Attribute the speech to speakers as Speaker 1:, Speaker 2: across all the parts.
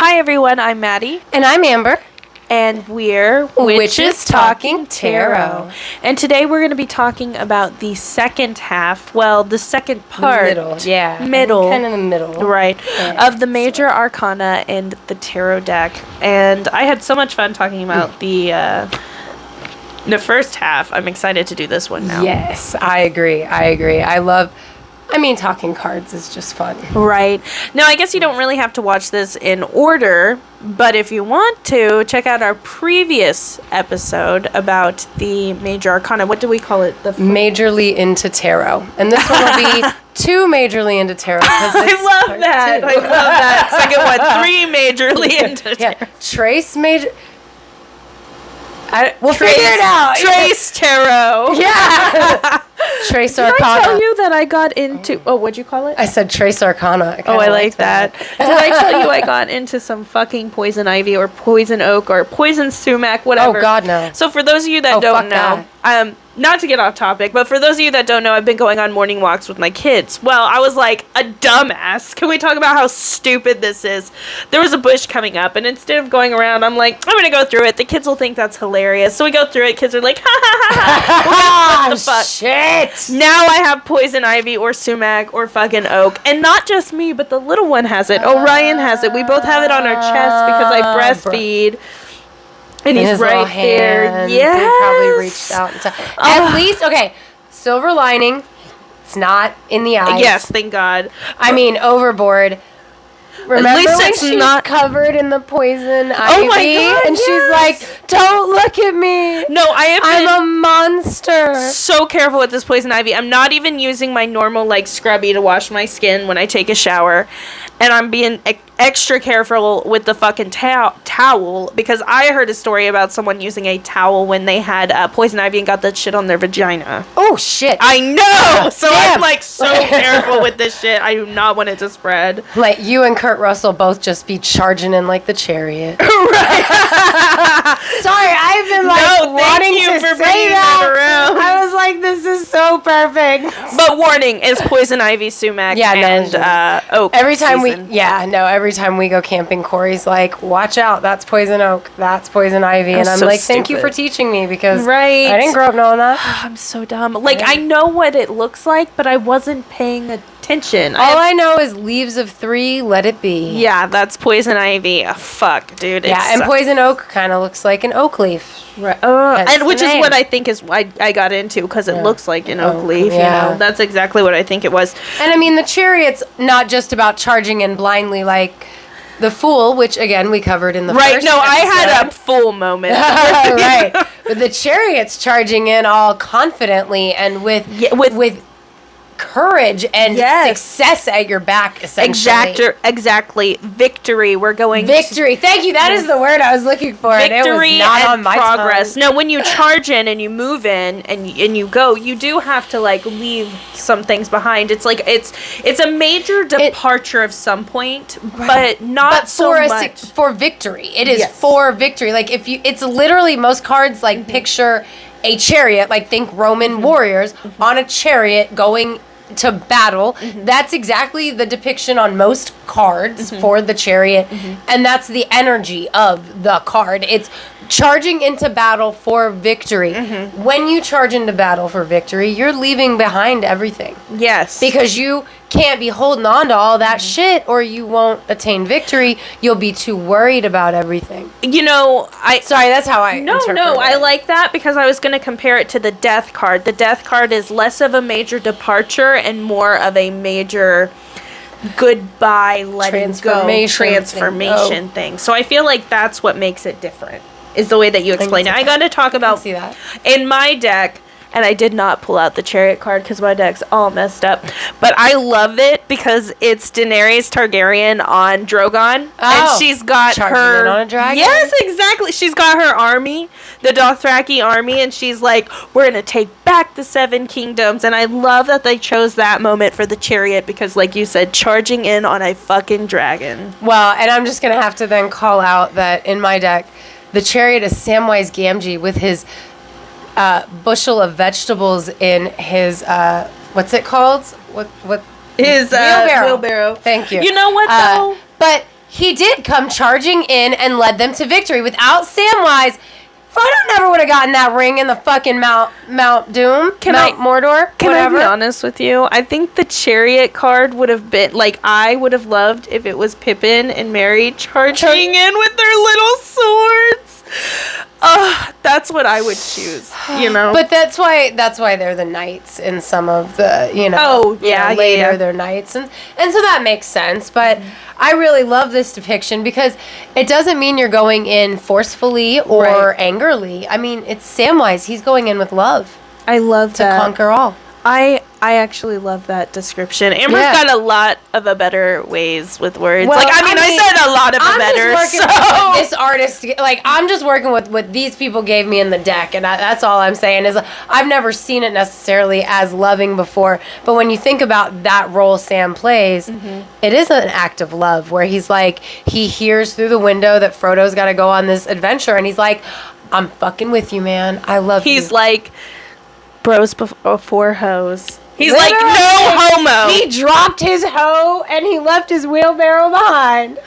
Speaker 1: Hi everyone, I'm Maddie.
Speaker 2: And I'm Amber.
Speaker 1: And we're
Speaker 2: Witches Talking Tarot.
Speaker 1: And today we're going to be talking about the second half, the second part.
Speaker 2: Middle.
Speaker 1: Kind
Speaker 2: of the middle.
Speaker 1: Right. Yeah. Of the Major Arcana and the Tarot deck. And I had so much fun talking about the first half. I'm excited to do this one now.
Speaker 2: Yes, I agree. Talking cards is just fun.
Speaker 1: Right. Now, I guess you don't really have to watch this in order, but if you want to, check out our previous episode about the Major Arcana. What do we call it?
Speaker 2: Majorly into tarot. And this one will be too majorly into tarot.
Speaker 1: I love that. Second one, 3 majorly into tarot.
Speaker 2: Yeah. Trace major... We'll figure it out.
Speaker 1: Trace tarot.
Speaker 2: Yeah. Trace Arcana.
Speaker 1: Did I tell you that I got into... Oh, what'd you call it?
Speaker 2: I said Trace Arcana.
Speaker 1: I like that. Did I tell you I got into some fucking poison ivy or poison oak or poison sumac, whatever?
Speaker 2: Oh, God, no.
Speaker 1: So for those of you that don't know... not to get off topic, but for those of you that don't know, I've been going on morning walks with my kids. Well, I was like a dumbass. Can we talk about how stupid this is? There was a bush coming up, and instead of going around, I'm like, I'm going to go through it. The kids will think that's hilarious. So we go through it. Kids are like, ha, ha, ha, ha. What the fuck?
Speaker 2: Shit.
Speaker 1: Now I have poison ivy or sumac or fucking oak. And not just me, but the little one has it. Orion has it. We both have it on our chest because I breastfeed. And he's right there. Yeah.
Speaker 2: He probably reached out. At least, okay, silver lining. It's not in the eyes.
Speaker 1: Yes, thank God.
Speaker 2: Overboard. Remember at least when she's not covered in the poison ivy?
Speaker 1: My God,
Speaker 2: and she's like, don't look at me.
Speaker 1: No,
Speaker 2: I'm a monster.
Speaker 1: So careful with this poison ivy. I'm not even using my normal, scrubby to wash my skin when I take a shower. And I'm being extra careful with the fucking towel because I heard a story about someone using a towel when they had poison ivy and got that shit on their vagina.
Speaker 2: Oh, shit.
Speaker 1: I know! So damn. I'm, so careful with this shit. I do not want it to spread.
Speaker 2: Like, you and Kurt Russell both just be charging in like the Chariot.
Speaker 1: Right.
Speaker 2: Sorry, I've been, wanting to say that around. I was like, this is so perfect.
Speaker 1: But warning, it's poison ivy, sumac, and oak
Speaker 2: every time
Speaker 1: season.
Speaker 2: Every time we go camping, Corey's like, watch out, that's poison oak, that's poison ivy. And I'm so like, thank you for teaching me because I didn't grow up knowing that.
Speaker 1: I'm so dumb. I know what it looks like, but I wasn't paying attention.
Speaker 2: All I know is leaves of 3, let it be.
Speaker 1: Yeah, that's poison ivy. Oh, fuck, dude.
Speaker 2: Yeah, and poison oak kind of looks like an oak leaf.
Speaker 1: Right. And which is what I think is why I got into, because it looks like an oak leaf. Yeah. You know, that's exactly what I think it was.
Speaker 2: And the Chariot's not just about charging in blindly like the Fool, which again we covered in the first episode.
Speaker 1: I had a Fool moment.
Speaker 2: Right. But the Chariot's charging in all confidently and with courage and success at your back, essentially.
Speaker 1: Exactly. Victory. We're going
Speaker 2: Victory. Thank you. That is the word I was looking for.
Speaker 1: Victory
Speaker 2: and it was not
Speaker 1: and
Speaker 2: on my
Speaker 1: progress.
Speaker 2: tongue.
Speaker 1: Now, when you charge in and you move in and you go, you do have to leave some things behind. It's it's a major departure of some point, but not so much
Speaker 2: for victory. It is for victory. It's literally most cards picture a chariot, think Roman warriors on a chariot going to battle. That's exactly the depiction on most cards for the Chariot, and that's the energy of the card. It's charging into battle for victory. When you charge into battle for victory, you're leaving behind everything.
Speaker 1: Yes.
Speaker 2: Because you can't be holding on to all that shit or you won't attain victory. You'll be too worried about everything.
Speaker 1: Sorry,
Speaker 2: that's how I interpret it.
Speaker 1: I like that because I was going to compare it to the Death card. The Death card is less of a major departure and more of a major goodbye, letting go, transformation thing. So I feel like that's what makes it different, is the way that you explain it. I got to talk about,
Speaker 2: see that.
Speaker 1: In my deck, and I did not pull out the Chariot card because my deck's all messed up, but I love it because it's Daenerys Targaryen on Drogon, and she's got her
Speaker 2: on a dragon.
Speaker 1: Yes, exactly. She's got her army, the Dothraki army, and she's like, we're gonna take back the 7 kingdoms. And I love that they chose that moment for the Chariot because, like you said, charging in on a fucking dragon.
Speaker 2: Well, and I'm just gonna have to then call out that in my deck, the Chariot is Samwise Gamgee with his bushel of vegetables in his his
Speaker 1: wheelbarrow.
Speaker 2: Thank you.
Speaker 1: You know what though?
Speaker 2: But he did come charging in and led them to victory. Without Samwise, Frodo never would have gotten that ring in the fucking Mount Doom, Mordor.
Speaker 1: Can I be honest with you? I think the Chariot card would have been, like, I would have loved if it was Pippin and Merry charging in with their little swords. That's what I would choose, you know?
Speaker 2: But that's why they're the knights in some of the, later they're knights. And so that makes sense. But I really love this depiction because it doesn't mean you're going in forcefully or angrily. I mean, it's Samwise. He's going in with love.
Speaker 1: I love
Speaker 2: that. To conquer all.
Speaker 1: I actually love that description. Amber's got a lot of a better ways with words. Well, I said a lot of a better.
Speaker 2: With this artist, I'm just working with what these people gave me in the deck, and that's all I'm saying is I've never seen it necessarily as loving before. But when you think about that role Sam plays, it is an act of love where he's like, he hears through the window that Frodo's got to go on this adventure, and he's like, I'm fucking with you, man. I love you.
Speaker 1: He's like, bros before hoes. He's literally, like, no homo.
Speaker 2: He dropped his hoe and he left his wheelbarrow behind.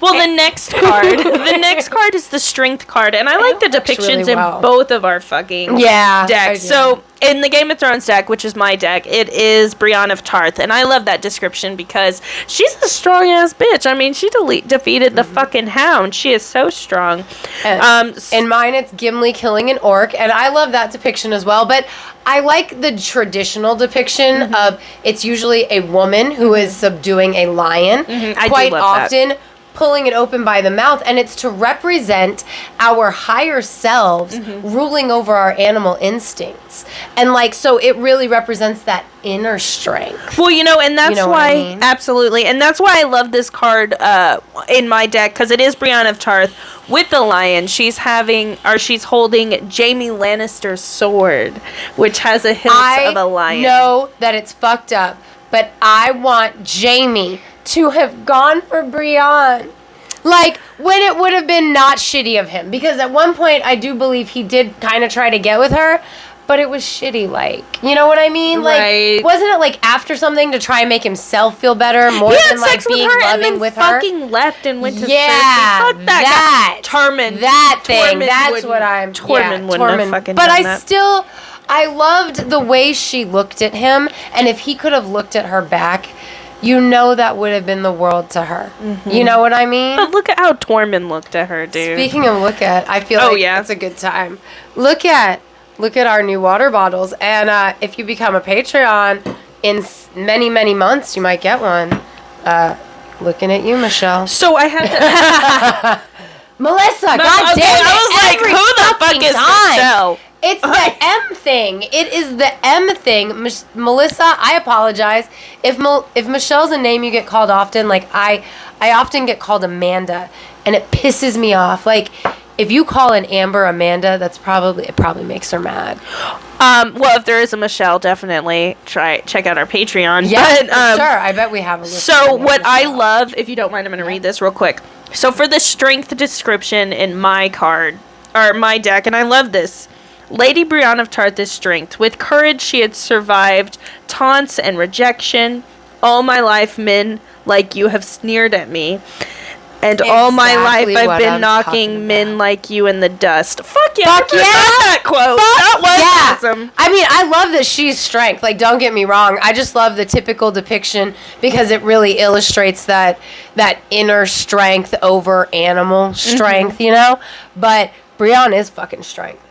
Speaker 1: Well, the next card is the strength card, and I like the depictions really in both of our fucking decks. So in the Game of Thrones deck, which is my deck, it is Brienne of Tarth, and I love that description because she's a strong ass bitch. I mean, she defeated the fucking Hound. She is so strong.
Speaker 2: In mine, it's Gimli killing an orc, and I love that depiction as well. But I like the traditional depiction of it's usually a woman who is subduing a lion. Quite often pulling it open by the mouth, and it's to represent our higher selves ruling over our animal instincts. And so it really represents that inner strength.
Speaker 1: Well, and that's why, absolutely, and that's why I love this card in my deck, because it is Brienne of Tarth with the lion. She's holding Jaime Lannister's sword, which has a hilt of a lion.
Speaker 2: I know that it's fucked up, but I want Jaime to have gone for Brienne. When it would have been not shitty of him. Because at one point, I do believe he did kind of try to get with her, but it was shitty, you know what I mean?
Speaker 1: Right.
Speaker 2: Wasn't it after something to try and make himself feel better more than being loving with her?
Speaker 1: Fucking left and went to Cersei. Fuck that guy. Tormund.
Speaker 2: That thing. That's what I'm...
Speaker 1: Tormund wouldn't have fucking
Speaker 2: but
Speaker 1: done that.
Speaker 2: I loved the way she looked at him, and if he could have looked at her back, that would have been the world to her. You know what I mean?
Speaker 1: But look at how Tormund looked at her, dude.
Speaker 2: Speaking of look at, I feel it's a good time. Look at our new water bottles. And if you become a Patreon in many, many months, you might get one. Looking at you, Michelle.
Speaker 1: So I had to...
Speaker 2: Melissa, God damn it.
Speaker 1: I was like, who the fuck is Michelle?
Speaker 2: It's the M thing. It is the M thing. Melissa, I apologize. If Michelle's a name you get called often, I often get called Amanda, and it pisses me off. If you call an Amber Amanda, it probably makes her mad.
Speaker 1: Well, if there is a Michelle, definitely check out our Patreon.
Speaker 2: Yeah, sure. I bet we have a list.
Speaker 1: So what I love, if you don't mind, I'm going to read this real quick. So for the strength description in my card, or my deck, and I love this. Lady Brienne of Tarth is strength. With courage, she had survived taunts and rejection. All my life, men like you have sneered at me. And all my life, I've been knocking men like you in the dust. Fuck yeah.
Speaker 2: Fuck yeah.
Speaker 1: That quote. That was awesome.
Speaker 2: I mean, I love that she's strength. Don't get me wrong. I just love the typical depiction because it really illustrates that inner strength over animal strength, But Brienne is fucking strength.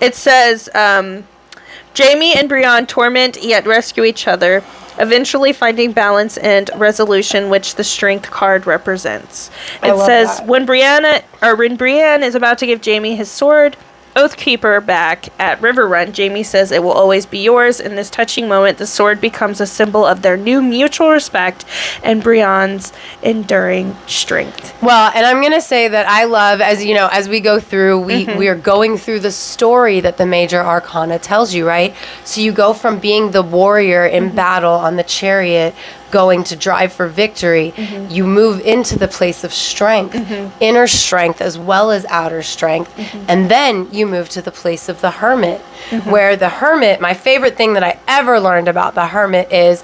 Speaker 1: It says, Jaime and Brienne torment yet rescue each other, eventually finding balance and resolution, which the strength card represents. It says, when Brienne is about to give Jaime his sword, Oathkeeper back at River Run, Jaime says it will always be yours. In this touching moment, the sword becomes a symbol of their new mutual respect and Brienne's enduring strength.
Speaker 2: Well, and I'm going to say that I love, as we go through, we are going through the story that the Major Arcana tells you, right? So you go from being the warrior in battle on the chariot, going to drive for victory, you move into the place of strength, inner strength as well as outer strength, and then you move to the place of the hermit, where the hermit, my favorite thing that I ever learned about the hermit is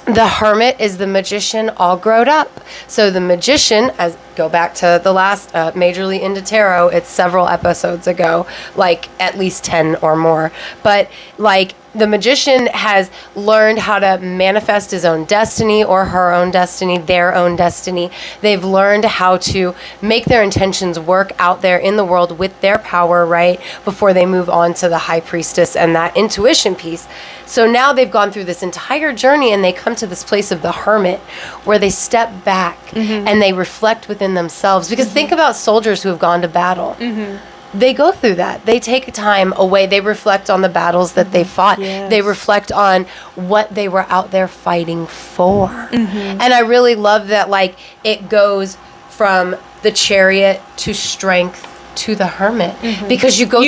Speaker 2: The Hermit is the magician all grown up. So the magician, go back to the last Majorly into Tarot, it's several episodes ago, like at least 10 or more. But like the magician has learned how to manifest his own destiny or her own destiny, their own destiny. They've learned how to make their intentions work out there in the world with their power, right? Before they move on to the high priestess and that intuition piece. So now they've gone through this entire journey and they come to this place of the hermit where they step back and they reflect within themselves. Because think about soldiers who have gone to battle. They go through that. They take time away. They reflect on the battles that they fought.
Speaker 1: Yes.
Speaker 2: They reflect on what they were out there fighting for. And I really love that, like, it goes from the Chariot to strength to the Hermit, because you go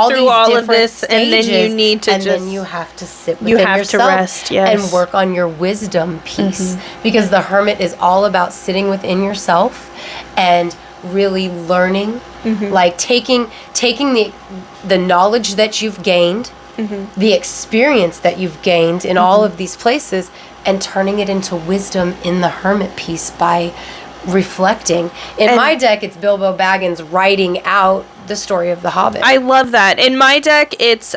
Speaker 2: through all of this
Speaker 1: stages, and then you need to
Speaker 2: then you have to sit within yourself
Speaker 1: to rest, yes,
Speaker 2: and work on your wisdom piece, because the Hermit is all about sitting within yourself and really learning, like taking the knowledge that you've gained, the experience that you've gained in all of these places, and turning it into wisdom in the Hermit piece by reflecting. In my deck, it's Bilbo Baggins writing out the story of the Hobbit.
Speaker 1: I love that. In my deck, it's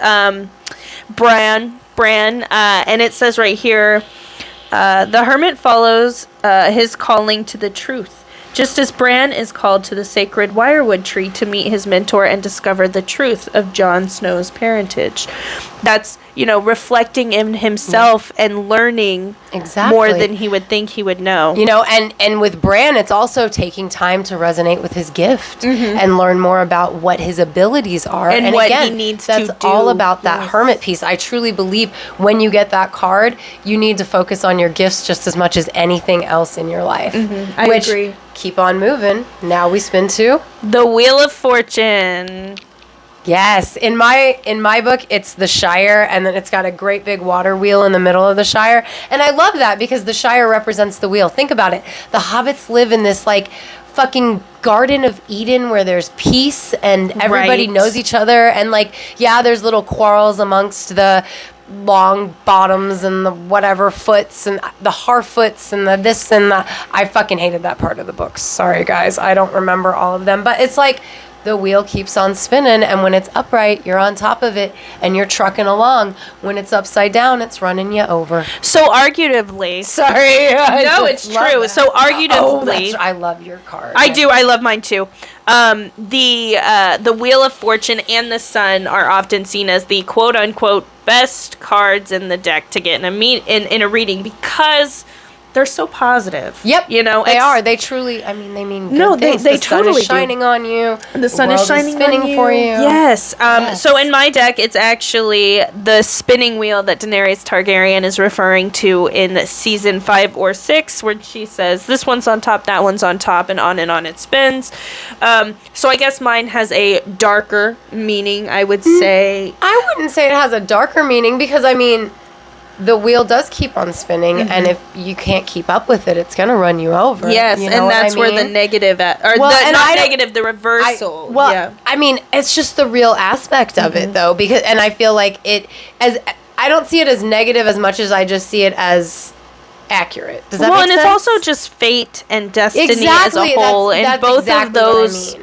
Speaker 1: Bran, and it says right here, the Hermit follows his calling to the truth, just as Bran is called to the sacred wirewood tree to meet his mentor and discover the truth of Jon Snow's parentage. That's, reflecting in himself and learning more than he would think he would know.
Speaker 2: And with Bran, it's also taking time to resonate with his gift and learn more about what his abilities are. And
Speaker 1: what
Speaker 2: again,
Speaker 1: he needs to do.
Speaker 2: That's all about that Hermit piece. I truly believe when you get that card, you need to focus on your gifts just as much as anything else in your life.
Speaker 1: I agree.
Speaker 2: Keep on moving. Now we spin to
Speaker 1: the Wheel of Fortune.
Speaker 2: Yes, in my book, it's the Shire, and then it's got a great big water wheel in the middle of the Shire. And I love that because the Shire represents the wheel. Think about it. The hobbits live in this like fucking Garden of Eden where there's peace and everybody knows each other, and like, yeah, there's little quarrels amongst the long bottoms and the whatever foots and the Harfoots and the this and the, I fucking hated that part of the books. Sorry guys, I don't remember all of them, but it's like the wheel keeps on spinning, and when it's upright, you're on top of it and you're trucking along. When it's upside down, it's running you over.
Speaker 1: So arguably,
Speaker 2: sorry,
Speaker 1: no, it's true. That. So arguably,
Speaker 2: I love your card.
Speaker 1: I do. I love mine too. The Wheel of Fortune and the Sun are often seen as the quote unquote best cards in the deck to get in a reading because they're so positive.
Speaker 2: Yep. They are. They truly, they mean good
Speaker 1: no,
Speaker 2: things.
Speaker 1: They
Speaker 2: the
Speaker 1: totally
Speaker 2: sun is shining on you.
Speaker 1: The sun is shining
Speaker 2: spinning
Speaker 1: on you.
Speaker 2: For you.
Speaker 1: Yes. So in my deck, it's actually the spinning wheel that Daenerys Targaryen is referring to in season 5 or 6, where she says, this one's on top, that one's on top, and on it spins. So I guess mine has a darker meaning, I would say.
Speaker 2: I wouldn't say it has a darker meaning because, the wheel does keep on spinning, and if you can't keep up with it, it's going to run you over.
Speaker 1: Yes, and that's where the negative, the reversal.
Speaker 2: It's just the real aspect of it, though, because, and I feel like I don't see it as negative as much as I just see it as accurate. Does that make sense?
Speaker 1: Well, and it's also just fate and destiny as a whole, and both of those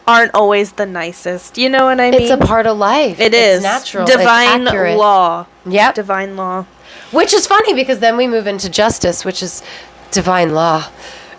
Speaker 1: aren't always the nicest. You know what I mean?
Speaker 2: It's a part of life.
Speaker 1: It's
Speaker 2: natural.
Speaker 1: Divine
Speaker 2: it's accurate.
Speaker 1: law.
Speaker 2: Yep.
Speaker 1: Divine law.
Speaker 2: Which is funny because then we move into justice, which is divine law.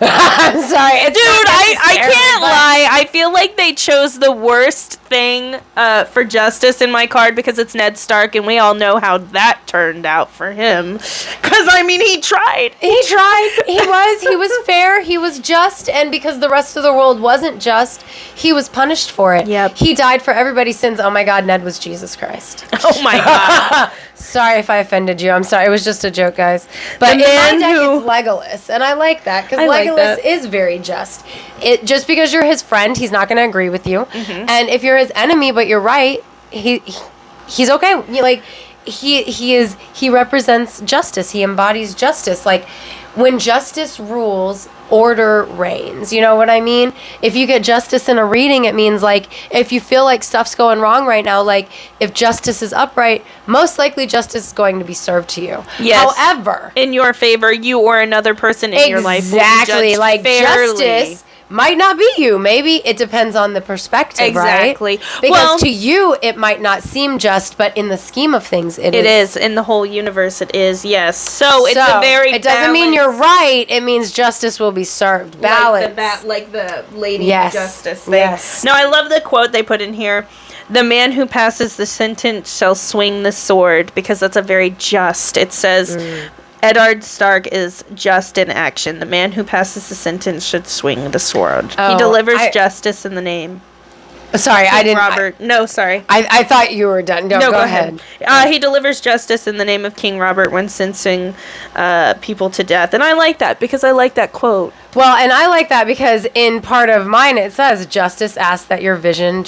Speaker 2: I'm sorry.
Speaker 1: I can't lie. I feel like they chose the worst thing for justice in my card because it's Ned Stark, and we all know how that turned out for him. Because, he tried.
Speaker 2: He tried. He was fair. He was just. And because the rest of the world wasn't just, he was punished for it.
Speaker 1: Yep.
Speaker 2: He died for everybody's sins. Oh, my God. Ned was Jesus Christ.
Speaker 1: Oh, my God.
Speaker 2: Sorry if I offended you. I'm sorry. It was just a joke, guys. But in my deck, it's Legolas. And I like that because Legolas is very just. Just because you're his friend, he's not going to agree with you. And if you're his enemy, but you're right, he's okay. he represents justice. He embodies justice. Like, when justice rules, order reigns. You know what I mean? If you get justice in a reading, it means, like, if you feel like stuff's going wrong right now, like, if justice is upright, most likely justice is going to be served to you.
Speaker 1: Yes.
Speaker 2: However,
Speaker 1: in your favor, you or another person in your life will be
Speaker 2: exactly,
Speaker 1: judged
Speaker 2: like,
Speaker 1: fairly.
Speaker 2: justice might not be you. Maybe it depends on the perspective,
Speaker 1: exactly.
Speaker 2: Right? Because to you, it might not seem just, but in the scheme of things, it is.
Speaker 1: It is. In the whole universe, it is, yes. So it's a very
Speaker 2: it doesn't mean you're right. It means justice will be served. Balance.
Speaker 1: Like the Lady of Justice thing.
Speaker 2: Yes.
Speaker 1: No, I love the quote they put in here. The man who passes the sentence shall swing the sword, because that's a very just. It says... Eddard Stark is just in action. The man who passes the sentence should swing the sword. He delivers justice in the name.
Speaker 2: Sorry,
Speaker 1: King
Speaker 2: I didn't.
Speaker 1: Robert. No, sorry.
Speaker 2: I thought you were done. No, go ahead.
Speaker 1: He delivers justice in the name of King Robert when sentencing people to death. And I like that because I like that quote.
Speaker 2: Well, and I like that because in part of mine it says, justice asks that your vision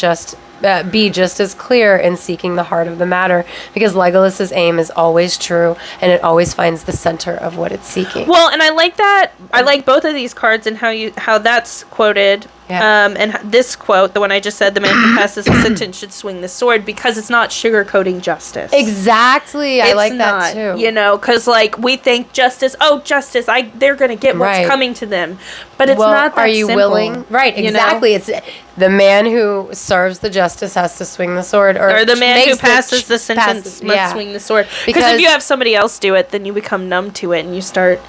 Speaker 2: be just as clear in seeking the heart of the matter, because Legolas's aim is always true and it always finds the center of what it's seeking.
Speaker 1: Well, and I like that. I like both of these cards and how that's quoted.
Speaker 2: Yeah.
Speaker 1: And this quote, the one I just said, the man who passes the sentence should swing the sword, because it's not sugarcoating justice.
Speaker 2: Exactly. I like that too.
Speaker 1: You know, because like we think justice, they're going to get what's coming to them. But it's not that
Speaker 2: are you
Speaker 1: simple,
Speaker 2: willing? Right, exactly. You know? It's the man who serves the justice has to swing the sword. Or
Speaker 1: the man who passes the sentence must swing the sword. Because if you have somebody else do it, then you become numb to it and you start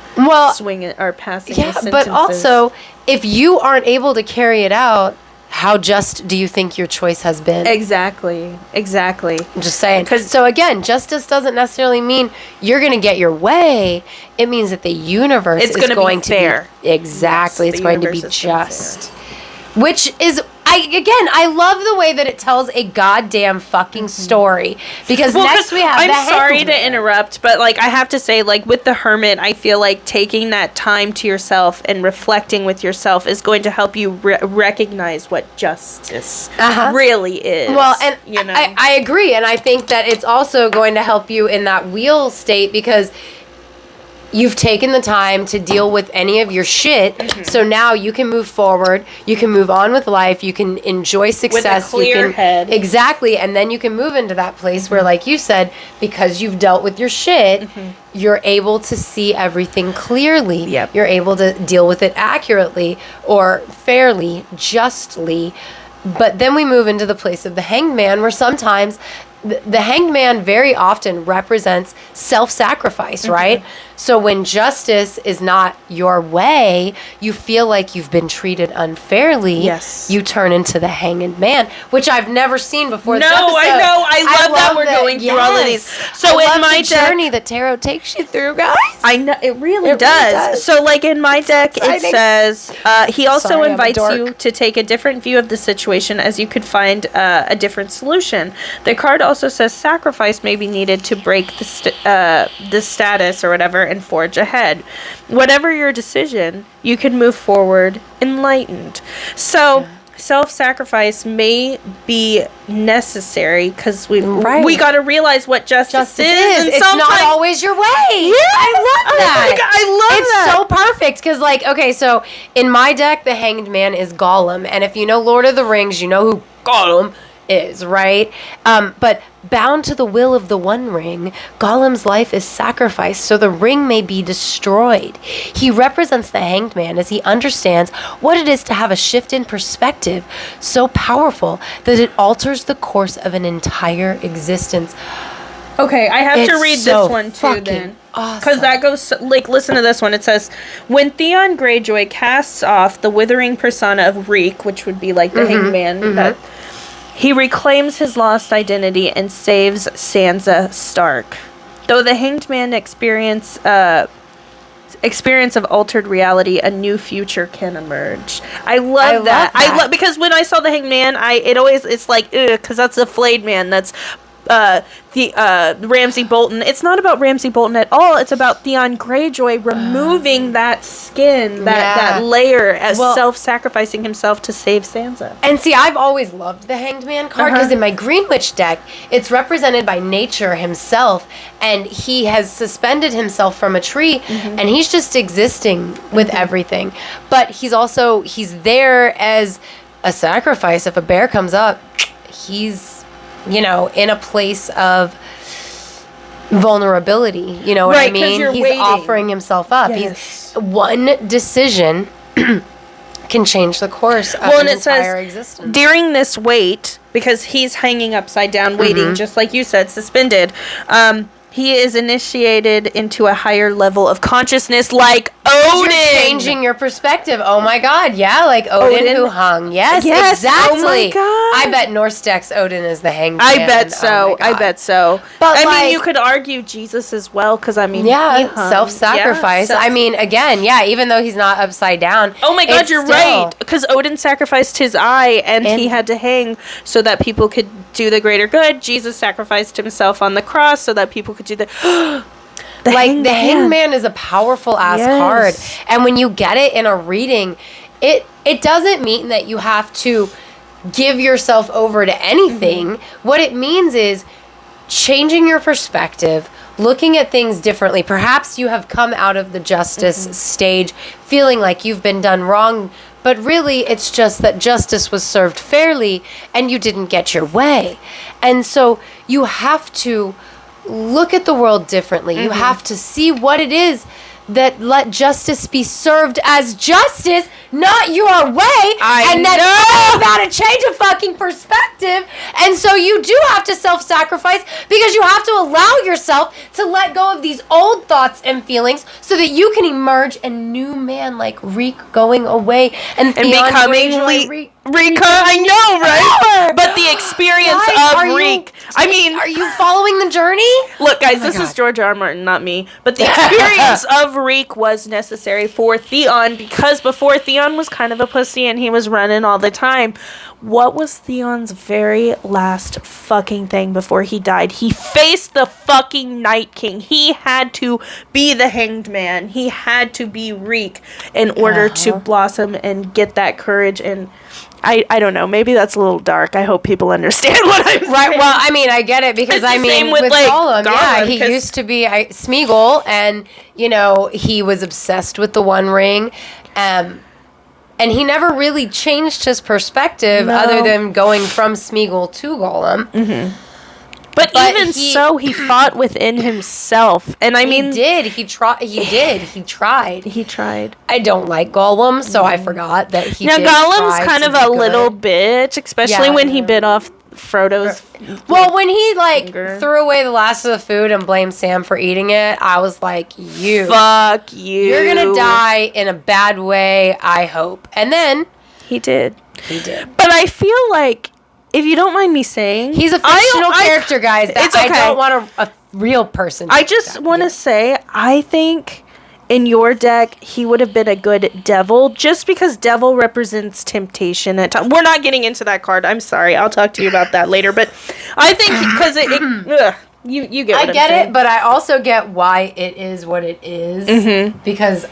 Speaker 1: swinging or passing the sentences.
Speaker 2: But also, if you aren't able to carry it out, how just do you think your choice has been?
Speaker 1: Exactly.
Speaker 2: I'm just saying. So again, justice doesn't necessarily mean you're going to get your way. It means that the universe is going to be fair. Exactly. Yes, it's going to be just. Which is, I love the way that it tells a goddamn fucking story. Because next we have
Speaker 1: I'm sorry to interrupt, but like I have to say, like with the Hermit, I feel like taking that time to yourself and reflecting with yourself is going to help you recognize what justice really is.
Speaker 2: Well, and you know? I agree, and I think that it's also going to help you in that wheel state, because you've taken the time to deal with any of your shit, so now you can move forward, you can move on with life, you can enjoy success.
Speaker 1: With a clear head.
Speaker 2: Exactly, and then you can move into that place where, like you said, because you've dealt with your shit, you're able to see everything clearly.
Speaker 1: Yep.
Speaker 2: You're able to deal with it accurately or fairly, justly. But then we move into the place of the Hanged Man, where sometimes the Hanged Man very often represents self-sacrifice, right? So when justice is not your way, you feel like you've been treated unfairly.
Speaker 1: Yes.
Speaker 2: You turn into the Hanged Man, which I've never seen before this episode.
Speaker 1: I know. I love that we're going through all of these. So
Speaker 2: in my journey that tarot takes you through, guys.
Speaker 1: I know it really does. So like in my deck, it says he also invites you to take a different view of the situation, as you could find a different solution. The card also says sacrifice may be needed to break the status or whatever and forge ahead. Whatever your decision, you can move forward enlightened. So self-sacrifice may be necessary, because we got to realize what justice is. And
Speaker 2: it's not always your way.
Speaker 1: Yeah,
Speaker 2: I love that.
Speaker 1: I love that.
Speaker 2: It's so perfect, because like, okay, so in my deck, the Hanged Man is Gollum, and if you know Lord of the Rings, you know who Gollum is, right? But bound to the will of the One Ring, Gollum's life is sacrificed so the ring may be destroyed. He represents the Hanged Man as he understands what it is to have a shift in perspective so powerful that it alters the course of an entire existence.
Speaker 1: Okay, I have to read this one too then. Because that goes, like, listen to this one. It says, when Theon Greyjoy casts off the withering persona of Reek, which would be like the Hanged Man, he reclaims his lost identity and saves Sansa Stark. Though the Hanged Man experience of altered reality, a new future can emerge. I love that. I love, because when I saw the Hanged Man, it's like, ugh, because that's a flayed man that's Ramsay Bolton. It's not about Ramsay Bolton at all. It's about Theon Greyjoy removing that skin, that layer, as self-sacrificing himself to save Sansa.
Speaker 2: And see, I've always loved the Hanged Man card because in my Green Witch deck, it's represented by nature himself, and he has suspended himself from a tree, and he's just existing with everything. But he's there as a sacrifice. If a bear comes up, he's, in a place of vulnerability. You know what I mean? He's waiting. Offering himself up. Yes. One decision can change the course of an entire existence.
Speaker 1: During this wait, because he's hanging upside down waiting, just like you said, suspended, he is initiated into a higher level of consciousness, like Odin.
Speaker 2: You're changing your perspective. Oh my God, yeah, like Odin who hung. Yes, exactly.
Speaker 1: Oh my God.
Speaker 2: I bet Norse decks Odin is the Hanged Man.
Speaker 1: I bet so. I bet so. But I mean, you could argue Jesus as well, because he hung.
Speaker 2: Self-sacrifice. I mean, again, even though he's not upside down.
Speaker 1: Oh my God, you're right. Because Odin sacrificed his eye, and he had to hang so that people could do the greater good. Jesus sacrificed himself on the cross so that people could do the Hanged
Speaker 2: Man is a powerful ass card, and when you get it in a reading, it doesn't mean that you have to give yourself over to anything. What it means is changing your perspective, looking at things differently. Perhaps you have come out of the justice stage feeling like you've been done wrong, but really it's just that justice was served fairly and you didn't get your way. And so you have to look at the world differently. You have to see what it is that let justice be served as justice, not your way. That's all about a change of fucking perspective. And so you do have to self-sacrifice, because you have to allow yourself to let go of these old thoughts and feelings so that you can emerge a new man, like Reek going away and
Speaker 1: becoming Rika. I know, right? But the experience of Reek.
Speaker 2: Are you following the journey?
Speaker 1: Look, guys, this is George R. R. Martin, not me. But the experience of Reek was necessary for Theon, because before Theon was kind of a pussy and he was running all the time. What was Theon's very last fucking thing before he died? He faced the fucking Night King. He had to be the Hanged Man. He had to be Reek in order to blossom and get that courage. And I don't know. Maybe that's a little dark. I hope people understand what I'm saying.
Speaker 2: Right. Well, I get it, because with Gollum, he used to be Smeagol, and he was obsessed with the One Ring, and he never really changed his perspective other than going from Smeagol to Gollum.
Speaker 1: But even so, he fought within himself. And I mean...
Speaker 2: He did. He tried.
Speaker 1: He tried.
Speaker 2: I don't like Gollum, so I forgot that he did.
Speaker 1: Now, Gollum's kind of a little bitch, especially when he bit off Frodo's...
Speaker 2: Well, when he, threw away the last of the food and blamed Sam for eating it, I was like,
Speaker 1: fuck you.
Speaker 2: You're gonna die in a bad way, I hope. And then...
Speaker 1: He did. But I feel like... If you don't mind me saying...
Speaker 2: He's a fictional character, guys. It's okay. I don't want a real person.
Speaker 1: I just want to say, I think in your deck, he would have been a good devil, just because devil represents temptation at times. We're not getting into that card. I'm sorry. I'll talk to you about that later. But I think because you get what I'm saying. I get
Speaker 2: it, but I also get why it is what it is. Because,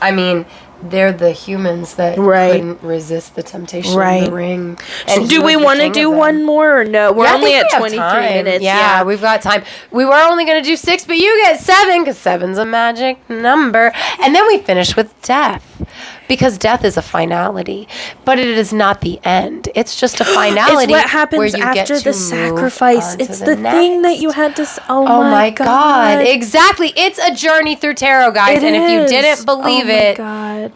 Speaker 2: they're the humans that couldn't resist the temptation of the ring. And
Speaker 1: do we want to do one more or no? We're only at 23 minutes.
Speaker 2: Yeah, we've got time. We were only going to do 6, but you get 7, because 7's a magic number. And then we finish with death, because death is a finality, but it is not the end. It's just a finality.
Speaker 1: It's what happens after the sacrifice. It's the thing that you had to... Oh my God.
Speaker 2: Exactly. It's a journey through tarot, guys. And if you didn't believe it...
Speaker 1: Oh my God.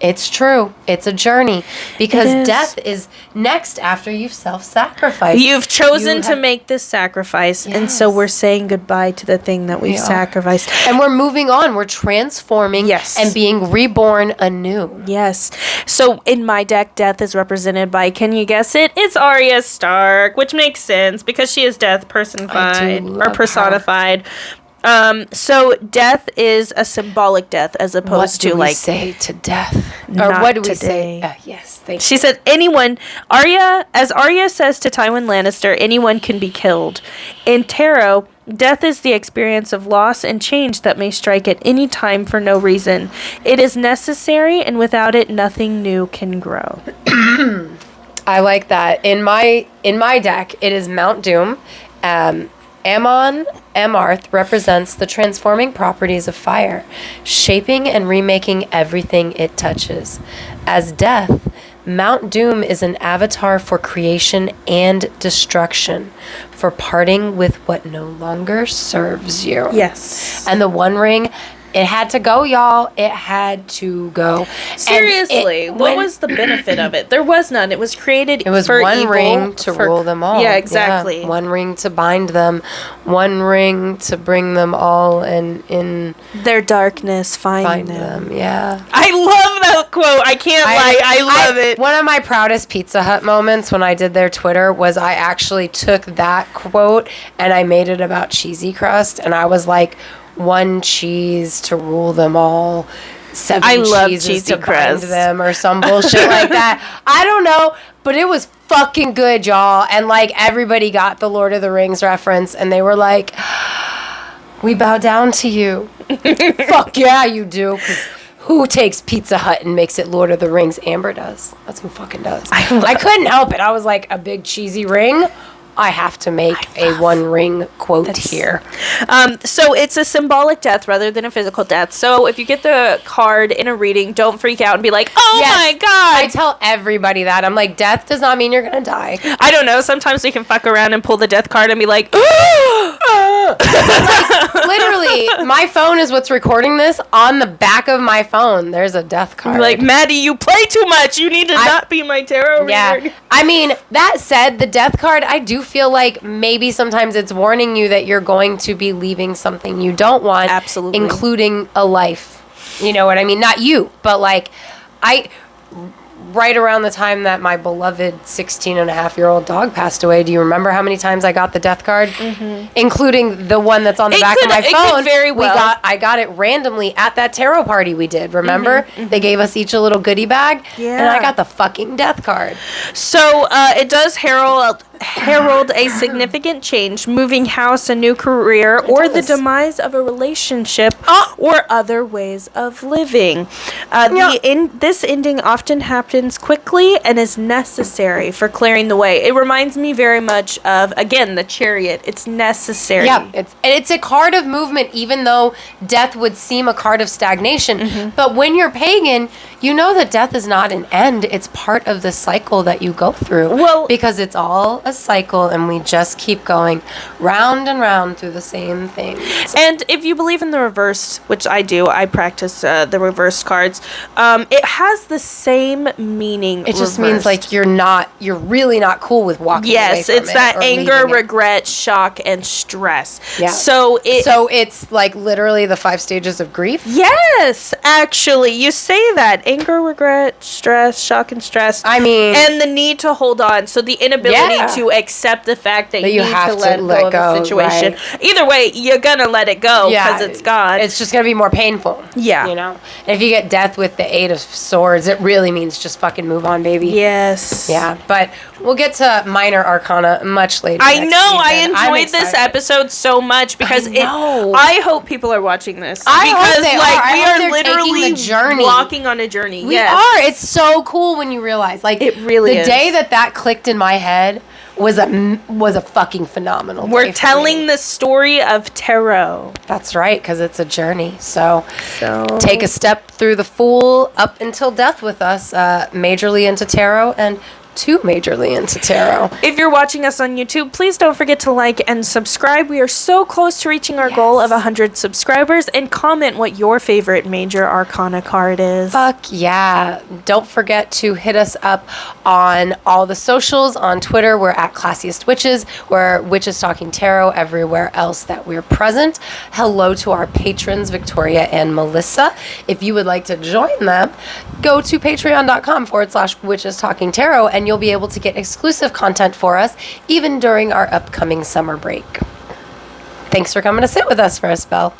Speaker 2: It's true. It's a journey, because death is next after you've self-sacrificed.
Speaker 1: You've chosen to make this sacrifice, and so we're saying goodbye to the thing that we've sacrificed.
Speaker 2: And we're moving on. We're transforming and being reborn anew.
Speaker 1: Yes. So in my deck, death is represented by, can you guess it? It's Arya Stark, which makes sense because she is death personified or personified. So death is a symbolic death as opposed to like
Speaker 2: say to death,
Speaker 1: or
Speaker 2: what do we
Speaker 1: today.
Speaker 2: say? Yes, thank
Speaker 1: She
Speaker 2: you.
Speaker 1: said as Arya says to Tywin Lannister, anyone can be killed. In tarot, death is the experience of loss and change that may strike at any time for no reason. It is necessary, and without it, nothing new can grow.
Speaker 2: I like that. In my deck, it is Mount Doom. Ammon Amarth represents the transforming properties of fire, shaping and remaking everything it touches. As death, Mount Doom is an avatar for creation and destruction, for parting with what no longer serves you.
Speaker 1: Yes.
Speaker 2: And the One Ring, it had to go, y'all. It had to go.
Speaker 1: Seriously, what was the benefit of it? There was none. It was created
Speaker 2: It was
Speaker 1: for
Speaker 2: one
Speaker 1: evil,
Speaker 2: ring to rule them all.
Speaker 1: Yeah, exactly.
Speaker 2: Yeah. One ring to bind them. One ring to bring them all and in
Speaker 1: their darkness find them.
Speaker 2: Yeah.
Speaker 1: I love that quote. I can't lie. I love it.
Speaker 2: One of my proudest Pizza Hut moments when I did their Twitter was I actually took that quote and I made it about cheesy crust, and I was like, one cheese to rule them all, seven cheeses to bind them, or some bullshit like that. I don't know, but it was fucking good, y'all. And like everybody got the Lord of the Rings reference, and they were like, "We bow down to you." Fuck yeah, you do. 'Cause who takes Pizza Hut and makes it Lord of the Rings? Amber does. That's who fucking does. I couldn't help it. I was like, a big cheesy ring. I have to make a One Ring quote here.
Speaker 1: So it's a symbolic death rather than a physical death. So if you get the card in a reading, don't freak out and be like, oh my God.
Speaker 2: I tell everybody that. I'm like, death does not mean you're going to die.
Speaker 1: I don't know. Sometimes we can fuck around and pull the death card and be like,
Speaker 2: literally, my phone is what's recording this. On the back of my phone, there's a death card.
Speaker 1: You're like, Maddie, you play too much. You need to not be my tarot reader.
Speaker 2: Yeah. I mean, that said, the death card, I do feel like maybe sometimes it's warning you that you're going to be leaving something you don't want.
Speaker 1: Absolutely.
Speaker 2: Including a life. You know what I mean? Not you, but like, right around the time that my beloved 16-and-a-half-year-old dog passed away, do you remember how many times I got the death card? Mm-hmm. Including the one that's on the back of my phone.
Speaker 1: Very well.
Speaker 2: I got it randomly at that tarot party we did, remember? Mm-hmm. They gave us each a little goodie bag, and I got the fucking death card.
Speaker 1: So it does herald a significant change, moving house, a new career, or the demise of a relationship, or other ways of living. This ending often happens quickly and is necessary for clearing the way. It reminds me very much of, again, the Chariot. It's necessary.
Speaker 2: Yeah, it's a card of movement, even though death would seem a card of stagnation. Mm-hmm. But when you're pagan, you know that death is not an end. It's part of the cycle that you go through. Well, because it's all a cycle, and we just keep going round and round through the same things.
Speaker 1: And if you believe in the reversed, which I do, I practice the reversed cards, it has the same meaning.
Speaker 2: It just means like you're really not cool with walking away from
Speaker 1: it's that anger, regret, shock, and stress.
Speaker 2: Yeah.
Speaker 1: So
Speaker 2: it's like literally the 5 stages of grief?
Speaker 1: Yes, actually. You say that. Anger, regret, stress, shock, and stress.
Speaker 2: I mean...
Speaker 1: And the need to hold on. So the inability to accept the fact that you need to let go of the situation. Right. Either way, you're going to let it go because it's gone.
Speaker 2: It's just going to be more painful. Yeah. You know? And if you get death with the 8 of Swords, it really means just fucking move on, baby.
Speaker 1: Yes.
Speaker 2: Yeah. But we'll get to Minor Arcana much later.
Speaker 1: I know. I enjoyed this episode so much because I hope people are watching this.
Speaker 2: We
Speaker 1: are literally walking on a journey.
Speaker 2: We are. It's so cool when you realize, like,
Speaker 1: it really is.
Speaker 2: The day that clicked in my head was a fucking phenomenal day.
Speaker 1: We're telling the story of tarot.
Speaker 2: That's right, because it's a journey. So take a step through the Fool up until death with us, majorly into tarot and too majorly into tarot.
Speaker 1: If you're watching us on YouTube, please don't forget to like and subscribe. We are so close to reaching our goal of 100 subscribers, and comment what your favorite Major Arcana card is.
Speaker 2: Fuck yeah. Don't forget to hit us up on all the socials. On Twitter, we're at Classiest Witches. We're Witches Talking Tarot everywhere else that we're present. Hello to our patrons, Victoria and Melissa. If you would like to join them, go to patreon.com/Witches Talking Tarot, and you'll be able to get exclusive content for us even during our upcoming summer break. Thank Thanks for coming to sit with us for a spell.